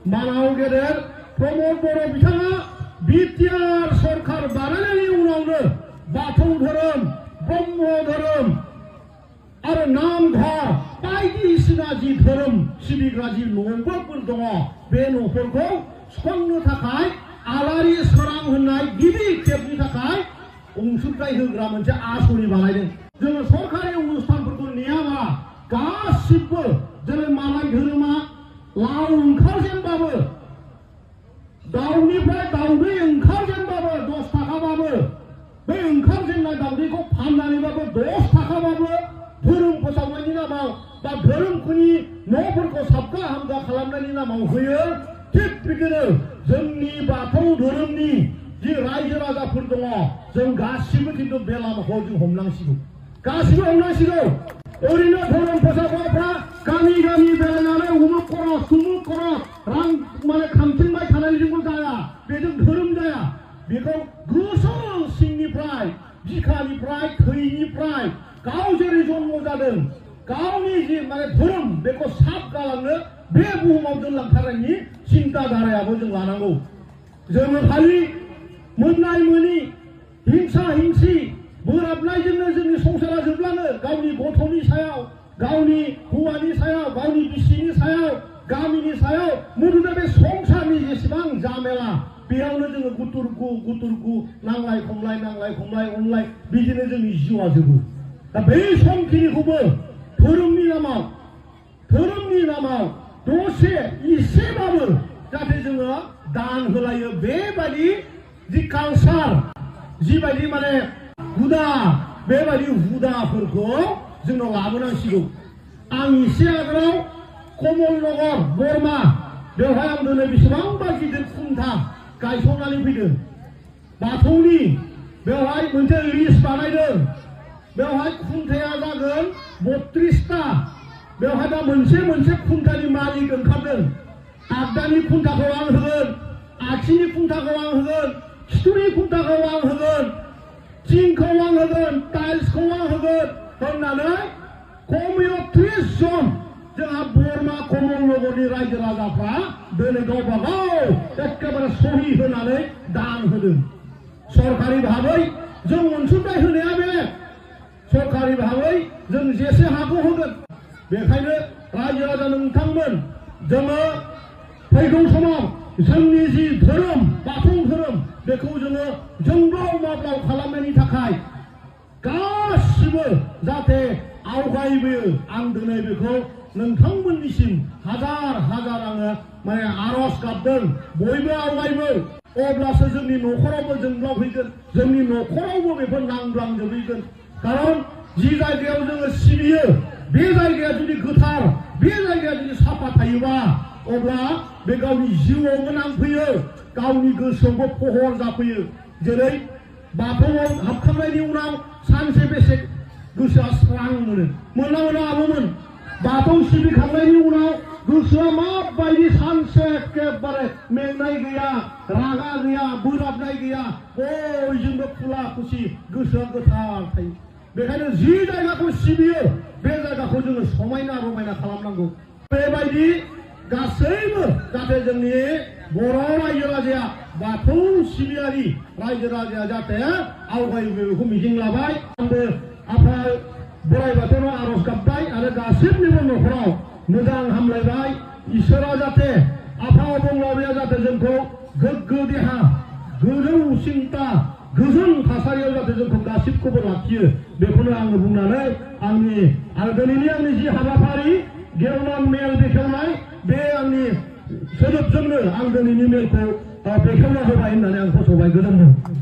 मानाव गेदेर प्रमद बर' बिथाङा बिटिआर सरकार बानायनायनि उनावनो बाथौ धोरोम ब्रह्म धोरोम आरो नामघर बायदिसिना जि धोरोम सिबिग्रा जि न'फोर दङ बे न'फोरखौ सुफुंनो थाखाय आलारि सोरां होननाय गिबि खेबनि थाखाय अनसुंथाइ होग्रा मोनसे आसनि बानायदों। जोङो सरकारि अनुष्ठानफोरखौ नेयाबा गासिबो जेरै मालाय धोरोमा लाव ओंखारजेनबाबो दाउनिफ्राय दाउदै ओंखारजेनबाबो 10 थाखाबाबो बे ओंखारजेननाय दाउदैखौ फाननानैबाबो 10 थाखाबाबो धोरोम फोसावनायनि नामाव बा धोरोमफोरनि न'फोरखौ साबगा हामगा खालामनायनि नामाव होयो। थिग बिदिनो जोंनि बाथौ धोरोमनि जि रायजो राजाफोर दङ जों गासिबो खिन्थु बे लामाखौ जों हमनांसिगौ, गासिबो हमनांसिगौ। ओरैनो धोरोम फोसावग्राफ्रा गामि गामि बेरायनानै उमुक खरस तुमुक खरस रां माने खांथिंबाय थानायजोंबो जाया, बेजों धोरोम जाया। बेखौ गोसो सिंनिफ्राय बिखानिफ्राय थैनिफ्राय गाव जेरै जन्म जादों गावनि जि माने धोरोम बेखौ साफ गालांनो बे बुहुमाव दोनलांथारनायनि चिन्ता धारायाबो जों लानांगौ। जोङो खालि मोननाय मोनि हिंसा हिंसि बोराबनायजोंनो जोंनि संसारा जोबलाङो। गावनि गथ'नि सायाव, गावनि हौवानि सायाव, गावनि बिसिनि सायाव, गामिनि सायाव मुलुगनि बे संसारनि जेसेबां जामेला बेयावनो जोङो गुथुरगु नांलाय खमलाय अनलाय बिदिनो जोंनि जिउआ जोबो। दा बै समखिनिखौबो धोरोमनि नामाव दसे इसेबाबो जाहाथे जोङो दान होलायो। बेबायदि जि कालचार जिबायदि माने हुदा बेबायदि हुदाफोरखौ जोंनाव लाबोनांसिगौ। आं एसे आगोलाव कमलनगर बरमा बेवहाय आं दिनै बेसेबांबा गिदिर खुन्था गायसंनानै फैदों बाथौनि। बेवहाय मोनसे लिस्ट बानायदों। बेवहाय खुन्थाया जागोन 32टा। बेवहाय दा मोनसे खुन्थानि मालिक ओंखारदों। आगदानि खुन्थाखौ आं होगोन, आगसिनि खुन्थाखौ आं होगोन, खिथुनि खुन्थाखौ आं होगोन, थिंखौ आं होगोन, टाइल्सखौ आं होगोन होननानै खमैबो 30 जन जोंहा बरमा कमलनगरनि रायजो राजाफ्रा दिनै गावबा गाव एखेबारे सहि होनानै दान होदों। सरकारि भाबै जों अनसुंथाइ होनाया बेलेग, सरकारि भाबै जों जेसे हागौ होगोन। बेखायनो रायजो राजा नोंथांमोन जोङो फैगौ समाव जोंनि जि धोरोम बाथौ धोरोम बेखौ जोङो जोंब्लाव माब्लाव खालामनायनि थाखाय गासिबो जाहाथे आवगायबोयो। आं दिनै बेखौ नोंथांमोननिसिम हाजार आङो माने आरज गाबदों बयबो आवगायबो। अब्लासो जोंनि न'खरावबो जोंब्लाव फैगोन, जोंनि न'खरावबो बेफोर नांब्लांजोबहैगोन। खारन जि जायगायाव जोङो सिबियो बे जायगाया जुदि गोथार, बे जायगाया जुदि साफा थायोबा अब्ला बे गावनि जिउआवबो नांफैयो, गावनि गोसोआवबो फहर जाफैयो। जेरै बाथौआव हाबखांनायनि उनाव सानसे बेसे गोसोआ स्रां मोना आब'मोन। बाथौ सिबिखांनायनि उनाव गोसोआ माबायदि सानसे एखेबारे मेंनाय गैया, रागा गैया, बोराबनाय गैया, बयजोंबो खुला खुसि गोसोआ गोथार थायो। बेखायनो जि जायगाखौ सिबियो बे जायगाखौ जोङो समायना रमायना खालामनांगौ। बेबायदि गासैबो जाहाथे जोंनि बर' रायजो राजाया बाथौ सिबियारि रायजो राजाया जाहाथे आवगायो बेखौ मिजिं लाबाय। आंबो आफा बोराइ बाथौनाव आरज गाबबाय आरो गासिबनिबो न'खराव मोजां हामलायबाय। इसोरा जाहाथे आफा अबंलावरिया जाहाथे जोंखौ गोग्गो देहा, गोजौ सिन्ता, गोजोन थासारियाव जाहाथे जोंखौ गासिबखौबो लाखियो बेखौनो आङो बुंनानै आरो दिनैनि आंनि जि हाबाफारि गेवलां मेल बेखेवनाय बे आंनि सोदोबजोंनो आं दिनैनि मेलखौ बेखेवना होबाय होननानै आं फोसावबाय। गोजोन्थों।